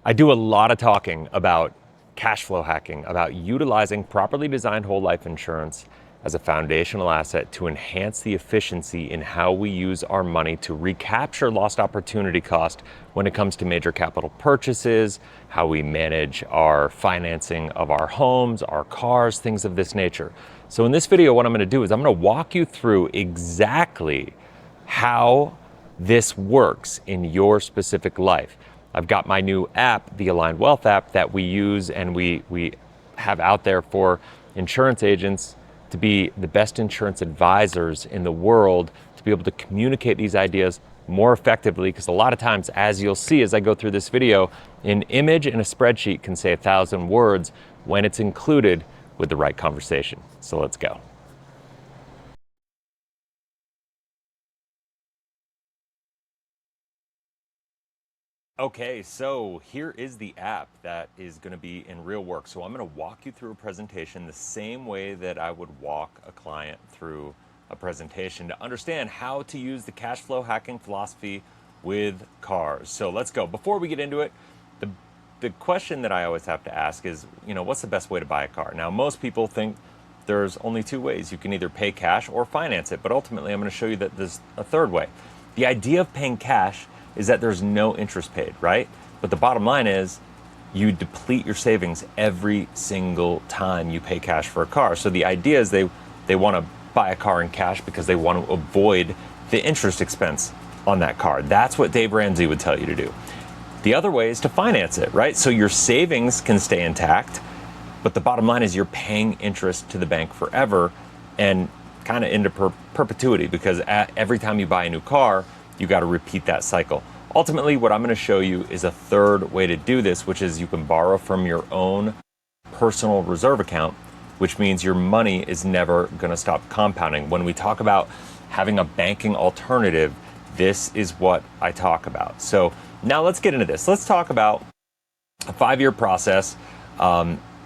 I do a lot of talking about cash flow hacking, about utilizing properly designed whole life insurance as a foundational asset to enhance the efficiency in how we use our money to recapture lost opportunity cost when it comes to major capital purchases, how we manage our financing of our homes, our cars, things of this nature. So in this video, what I'm going to do is I'm going to walk you through exactly how this works in your specific life. I've got my new app, the Aligned Wealth app, that we use and we have out there for insurance agents to be the best insurance advisors in the world, to be able to communicate these ideas more effectively. Because a lot of times, as you'll see as I go through this video, an image in a spreadsheet can say 1,000 words when it's included with the right conversation. So let's go. Okay, so here is the app that is going to be in real work. So I'm going to walk you through a presentation the same way that I would walk a client through a presentation to understand how to use the cash flow hacking philosophy with cars. So let's go. Before we get into it, the question that I always have to ask is, what's the best way to buy a car? Now, most people think there's only two ways. You can either pay cash or finance it, but ultimately I'm going to show you that there's a third way. The idea of paying cash is that there's no interest paid, right? But the bottom line is you deplete your savings every single time you pay cash for a car. So the idea is they want to buy a car in cash because they want to avoid the interest expense on that car. That's what Dave Ramsey would tell you to do. The other way is to finance it, right? So your savings can stay intact, but the bottom line is you're paying interest to the bank forever and kind of into perpetuity, because every time you buy a new car, you got to repeat that cycle. Ultimately, what I'm going to show you is a third way to do this, which is you can borrow from your own personal reserve account, which means your money is never going to stop compounding. When we talk about having a banking alternative, this is what I talk about. So now let's get into this. Let's talk about a 5-year process.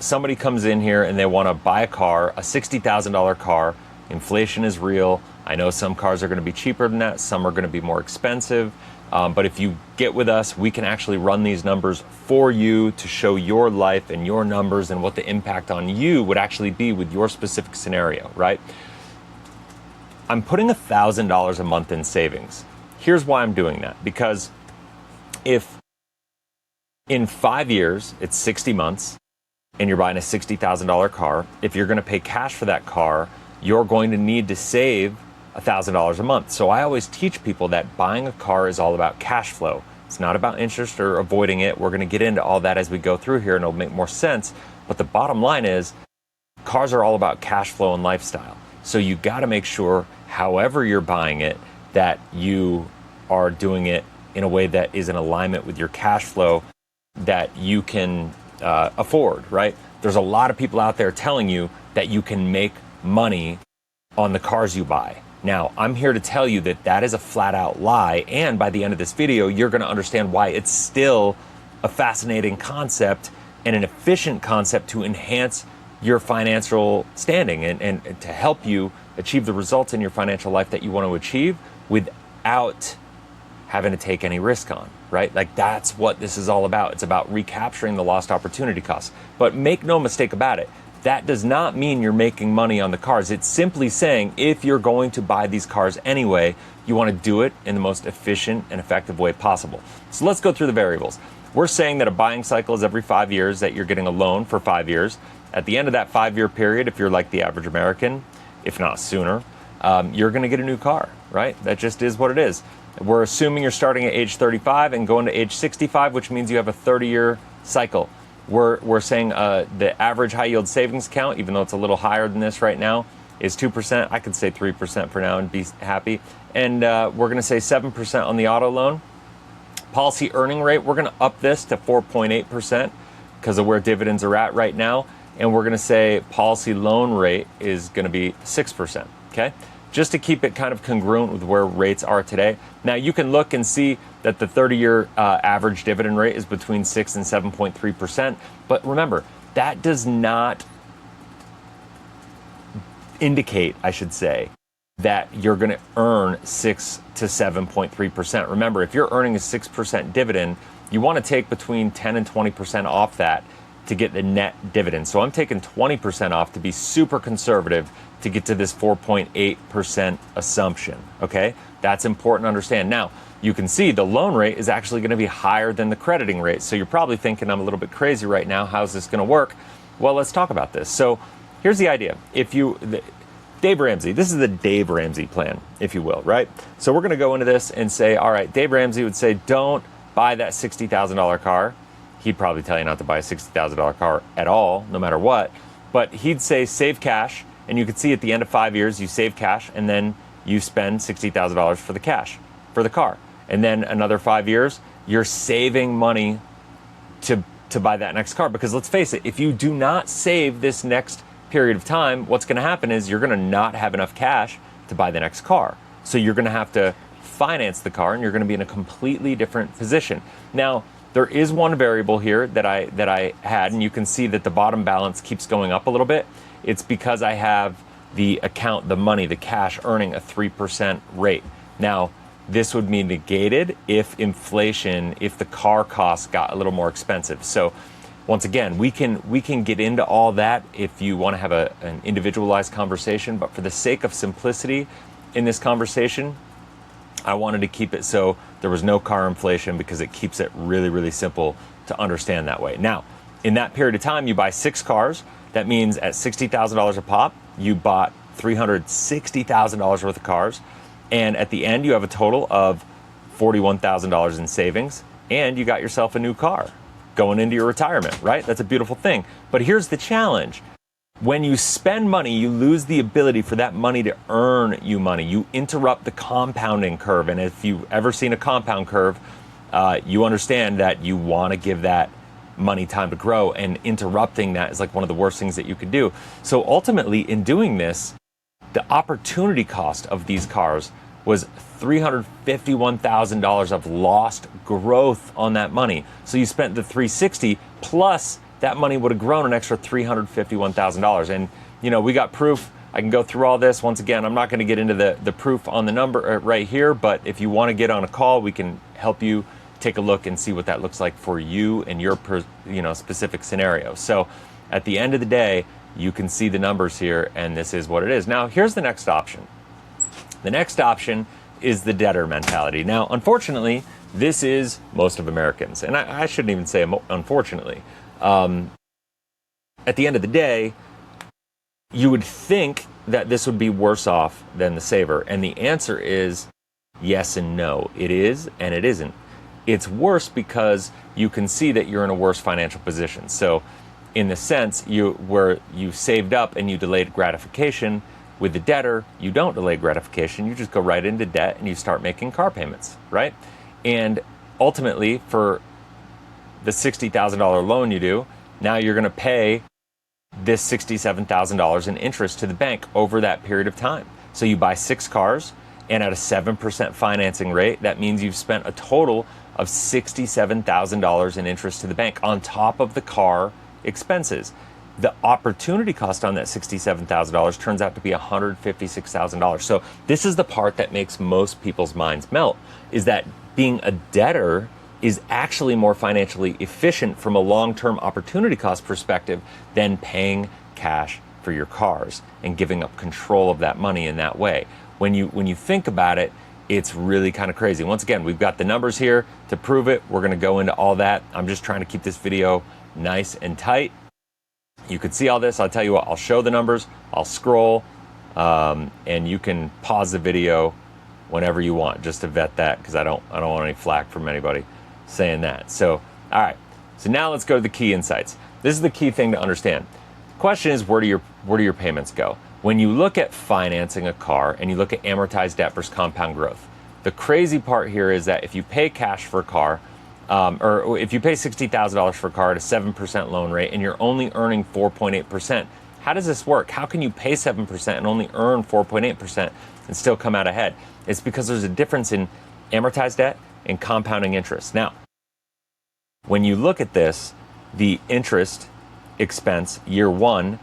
Somebody comes in here and they want to buy a car, a $60,000 car. Inflation is real. I know some cars are going to be cheaper than that. Some are going to be more expensive. But if you get with us, we can actually run these numbers for you to show your life and your numbers and what the impact on you would actually be with your specific scenario, right? I'm putting $1,000 a month in savings. Here's why I'm doing that. Because if in 5 years, it's 60 months, and you're buying a $60,000 car, if you're going to pay cash for that car, you're going to need to save $1,000 a month. So I always teach people that buying a car is all about cash flow. It's not about interest or avoiding it. We're going to get into all that as we go through here and it'll make more sense. But the bottom line is cars are all about cash flow and lifestyle. So you got to make sure, however you're buying it, that you are doing it in a way that is in alignment with your cash flow that you can afford, right? There's a lot of people out there telling you that you can make money on the cars you buy. Now, I'm here to tell you that that is a flat out lie. And by the end of this video, you're going to understand why it's still a fascinating concept and an efficient concept to enhance your financial standing and to help you achieve the results in your financial life that you want to achieve without having to take any risk on, right? Like that's what this is all about. It's about recapturing the lost opportunity costs. But make no mistake about it. That does not mean you're making money on the cars. It's simply saying if you're going to buy these cars anyway, you want to do it in the most efficient and effective way possible. So let's go through the variables. We're saying that a buying cycle is every 5 years, that you're getting a loan for 5 years. At the end of that 5-year period, if you're like the average American, if not sooner, you're going to get a new car, right? That just is what it is. We're assuming you're starting at age 35 and going to age 65, which means you have a 30-year cycle. We're saying the average high yield savings account, even though it's a little higher than this right now, is 2%. I could say 3% for now and be happy. And we're going to say 7% on the auto loan. Policy earning rate, we're going to up this to 4.8% because of where dividends are at right now. And we're going to say policy loan rate is going to be 6%, okay? Just to keep it kind of congruent with where rates are today. Now you can look and see that the 30-year average dividend rate is between 6 and 7.3%. But remember, that does not indicate, I should say, that you're going to earn 6 to 7.3%. Remember, if you're earning a 6% dividend, you want to take between 10 and 20% off that to get the net dividend. So I'm taking 20% off to be super conservative to get to this 4.8% assumption, okay? That's important to understand. Now, you can see the loan rate is actually going to be higher than the crediting rate. So you're probably thinking I'm a little bit crazy right now. How's this going to work? Well, let's talk about this. So here's the idea. Dave Ramsey, this is the Dave Ramsey plan, if you will, right? So we're going to go into this and say, all right, Dave Ramsey would say, don't buy that $60,000 car. He'd probably tell you not to buy a $60,000 car at all, no matter what. But he'd say save cash, and you could see at the end of 5 years, you save cash, and then you spend $60,000 for the cash, for the car. And then another 5 years, you're saving money to buy that next car. Because let's face it, if you do not save this next period of time, what's going to happen is you're going to not have enough cash to buy the next car. So you're going to have to finance the car, and you're going to be in a completely different position. Now, there is one variable here that I had, and you can see that the bottom balance keeps going up a little bit. It's because I have the account, the money, the cash earning a 3% rate. Now, this would be negated if inflation, if the car costs got a little more expensive. So once again, we can get into all that if you want to have an individualized conversation, but for the sake of simplicity in this conversation, I wanted to keep it so there was no car inflation because it keeps it really, really simple to understand that way. Now, in that period of time, you buy 6 cars. That means at $60,000 a pop, you bought $360,000 worth of cars. And at the end, you have a total of $41,000 in savings, and you got yourself a new car going into your retirement, right? That's a beautiful thing. But here's the challenge. When you spend money, you lose the ability for that money to earn you money. You interrupt the compounding curve. And if you've ever seen a compound curve, you understand that you want to give that money time to grow, and interrupting that is like one of the worst things that you could do. So ultimately, in doing this, the opportunity cost of these cars was $351,000 of lost growth on that money. So you spent the $360 plus that money would have grown an extra $351,000. And, you know, we got proof. I can go through all this. Once again, I'm not going to get into the proof on the number right here, but if you want to get on a call, we can help you take a look and see what that looks like for you and your specific scenario. So at the end of the day, you can see the numbers here, and this is what it is. Now, here's the next option. The next option is the debtor mentality. Now, unfortunately, this is most of Americans, and I shouldn't even say unfortunately. At the end of the day, you would think that this would be worse off than the saver, and the answer is yes and no. It is and it isn't. It's worse because you can see that you're in a worse financial position. So in the sense where you saved up and you delayed gratification, with the debtor, you don't delay gratification. You just go right into debt and you start making car payments, right? And ultimately, for the $60,000 loan you do, now you're going to pay this $67,000 in interest to the bank over that period of time. So you buy 6 cars, and at a 7% financing rate, that means you've spent a total of $67,000 in interest to the bank on top of the car expenses. The opportunity cost on that $67,000 turns out to be $156,000. So this is the part that makes most people's minds melt, is that being a debtor is actually more financially efficient from a long-term opportunity cost perspective than paying cash for your cars and giving up control of that money in that way. When you think about it, it's really kind of crazy. Once again, we've got the numbers here to prove it. We're going to go into all that. I'm just trying to keep this video nice and tight. You can see all this. I'll tell you what, I'll show the numbers, I'll scroll, and you can pause the video whenever you want, just to vet that, because I don't want any flack from anybody saying that. So, all right. So now let's go to the key insights. This is the key thing to understand. The question is, where do your payments go? When you look at financing a car and you look at amortized debt versus compound growth, the crazy part here is that if you pay cash for a car, or if you pay $60,000 for a car at a 7% loan rate and you're only earning 4.8%, how does this work? How can you pay 7% and only earn 4.8% and still come out ahead? It's because there's a difference in amortized debt and compounding interest. Now, when you look at this, the interest expense year one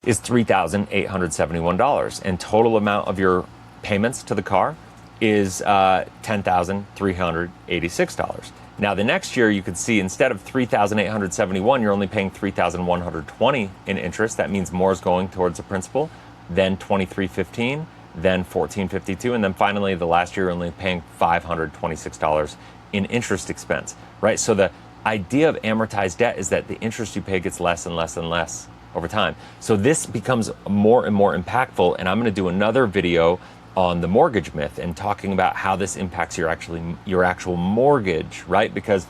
is $3,871, and total amount of your payments to the car is $10,386. Now the next year, you can see instead of $3,871, you're only paying $3,120 in interest. That means more is going towards the principal, then $2,315, then $1,452, and then finally the last year, you're only paying $526 in interest expense, right? So the idea of amortized debt is that the interest you pay gets less and less and less over time. So this becomes more and more impactful, and I'm going to do another video on the mortgage myth and talking about how this impacts your actual mortgage, right? Because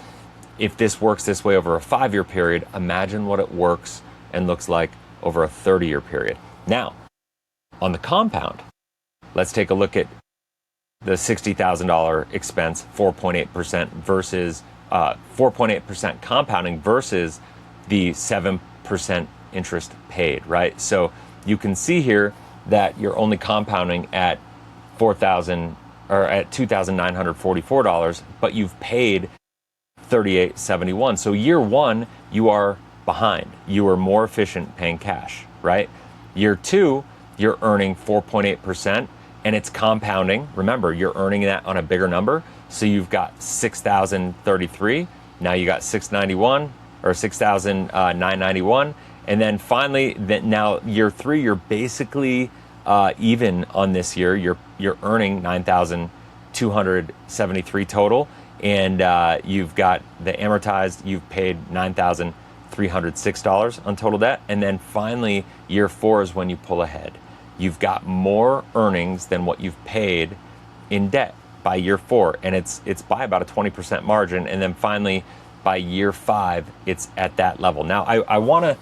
if this works this way over a 5-year period, imagine what it works and looks like over a 30-year period. Now, on the compound, let's take a look at the $60,000 expense, 4.8% versus 4.8% compounding versus the 7% interest paid, right? So you can see here that you're only compounding at $2,944, but you've paid $3,871. So year one, you are behind. You are more efficient paying cash, right? Year two, you're earning 4.8%, and it's compounding. Remember, you're earning that on a bigger number. So you've got 6,033. Now you got 691 or 6,991. And then finally, now year three, you're basically even on this year. You're earning 9,273 total, and you've got the amortized. You've paid $9,306 on total debt, and then finally, year four is when you pull ahead. You've got more earnings than what you've paid in debt by year four, and it's by about a 20% margin. And then finally, by year five, it's at that level. Now, I want to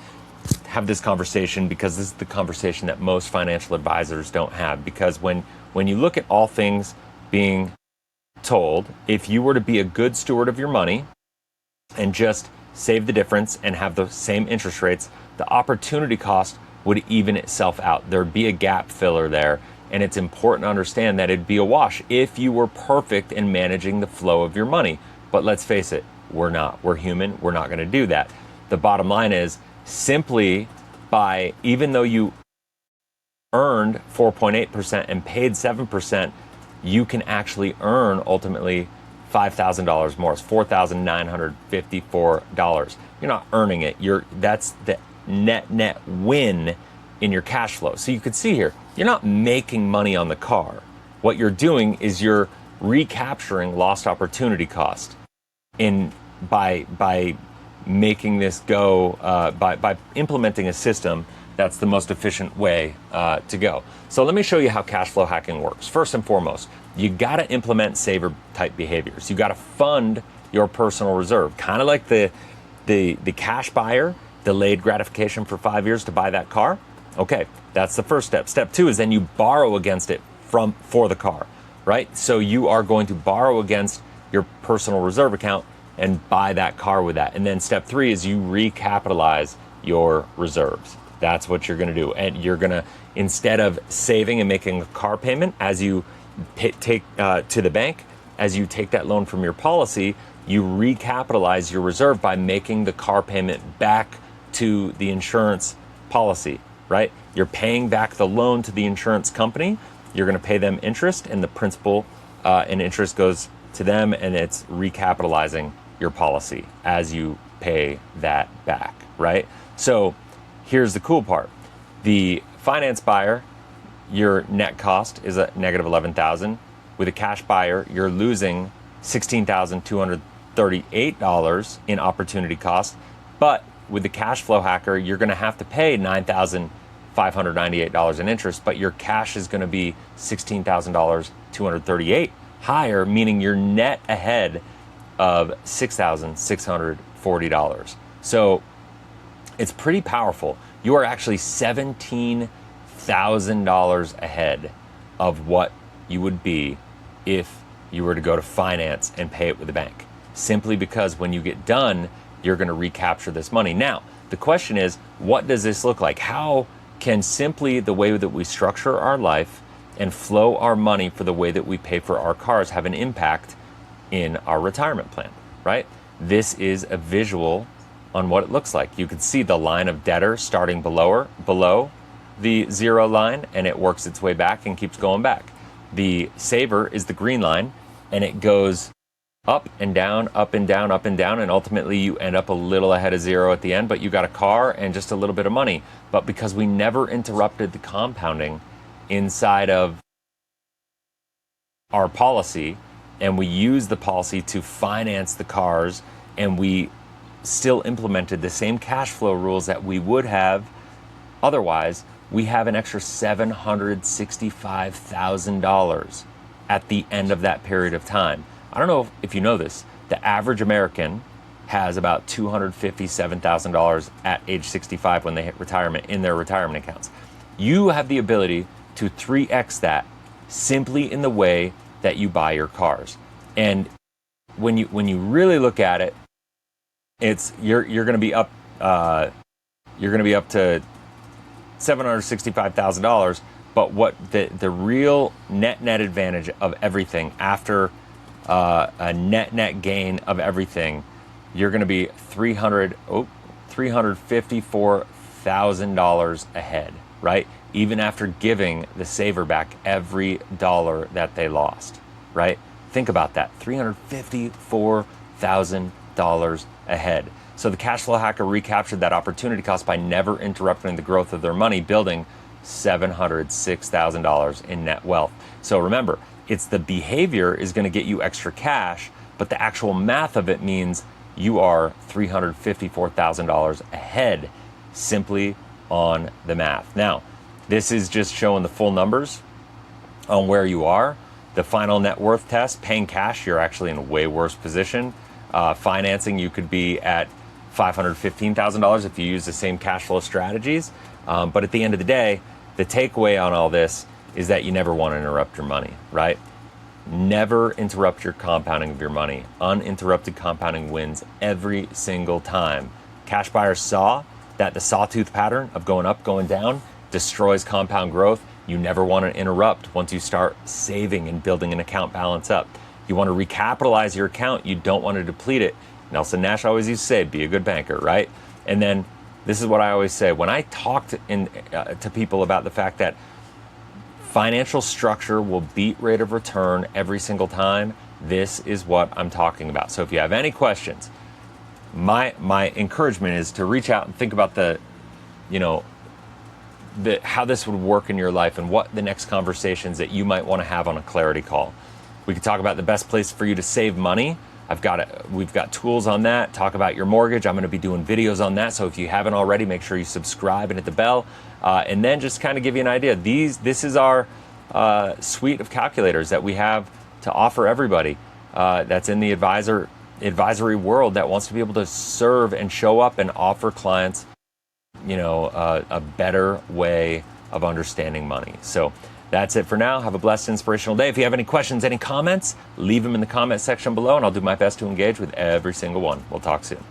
have this conversation because this is the conversation that most financial advisors don't have. Because when you look at all things being told, if you were to be a good steward of your money and just save the difference and have the same interest rates, the opportunity cost would even itself out. There'd be a gap filler there. And it's important to understand that it'd be a wash if you were perfect in managing the flow of your money. But let's face it, we're not. We're human. We're not going to do that. The bottom line is simply by, even though you earned 4.8% and paid 7%, you can actually earn ultimately $5,000 more. It's $4,954. You're not earning it. That's the net win in your cash flow. So you could see here, you're not making money on the car. What you're doing is you're recapturing lost opportunity cost by making this go, by implementing a system that's the most efficient way to go. So let me show you how cash flow hacking works. First and foremost, you got to implement saver type behaviors. You got to fund your personal reserve, kind of like the cash buyer delayed gratification for 5 years to buy that car. Okay, that's the first step. Step two is then you borrow against it for the car, right? So you are going to borrow against your personal reserve account and buy that car with that. And then step three is you recapitalize your reserves. That's what you're going to do. And you're going to, instead of saving and making a car payment as you take to the bank, as you take that loan from your policy, you recapitalize your reserve by making the car payment back to the insurance policy, right? You're paying back the loan to the insurance company. You're going to pay them interest, and the principal and interest goes to them, and it's recapitalizing your policy as you pay that back, right? So here's the cool part. The finance buyer, your net cost is a negative $11,000. With a cash buyer, you're losing $16,238 in opportunity cost. But with the cash flow hacker, you're going to have to pay $9,598 in interest, but your cash is going to be $16,238 higher, meaning you're net ahead of $6,640. So it's pretty powerful. You are actually $17,000 ahead of what you would be if you were to go to finance and pay it with the bank. Simply because when you get done, you're going to recapture this money. Now, the question is, what does this look like? How can simply the way that we structure our life and flow our money for the way that we pay for our cars have an impact in our retirement plan, right? This is a visual on what it looks like. You can see the line of debtor starting below the zero line, and it works its way back and keeps going back. The saver is the green line, and it goes up and down, up and down, up and down, and ultimately you end up a little ahead of zero at the end, but you got a car and just a little bit of money. But because we never interrupted the compounding inside of our policy, and we used the policy to finance the cars, and we still implemented the same cash flow rules that we would have otherwise, we have an extra $765,000 at the end of that period of time. I don't know if you know this, the average American has about $257,000 at age 65 when they hit retirement in their retirement accounts. You have the ability to 3x that simply in the way that you buy your cars. And when you really look at it, it's you're going to be up to $765,000. But what the real net advantage of everything after a net gain of everything, you're going to be $354,000 ahead, right? Even after giving the saver back every dollar that they lost, right? Think about that, $354,000 ahead. So the cash flow hacker recaptured that opportunity cost by never interrupting the growth of their money, building $706,000 in net wealth. So remember, it's the behavior is going to get you extra cash, but the actual math of it means you are $354,000 ahead simply on the math. Now, this is just showing the full numbers on where you are. The final net worth test, paying cash, you're actually in a way worse position. Financing, you could be at $515,000 if you use the same cash flow strategies. But at the end of the day, the takeaway on all this is that you never want to interrupt your money, right? Never interrupt your compounding of your money. Uninterrupted compounding wins every single time. Cash buyers saw that the sawtooth pattern of going up, going down destroys compound growth. You never want to interrupt once you start saving and building an account balance up. You want to recapitalize your account. You don't want to deplete it. Nelson Nash always used to say, be a good banker, right? And then this is what I always say. When I talk to people about the fact that financial structure will beat rate of return every single time, this is what I'm talking about. So if you have any questions, my encouragement is to reach out and think about how this would work in your life and what the next conversations that you might want to have on a clarity call. We could talk about the best place for you to save money. We've got tools on that. Talk about your mortgage. I'm going to be doing videos on that. So if you haven't already, make sure you subscribe and hit the bell. And then just kind of give you an idea. This is our suite of calculators that we have to offer everybody that's in the advisory world that wants to be able to serve and show up and offer clients, a better way of understanding money. So that's it for now. Have a blessed, inspirational day. If you have any questions, any comments, leave them in the comment section below, and I'll do my best to engage with every single one. We'll talk soon.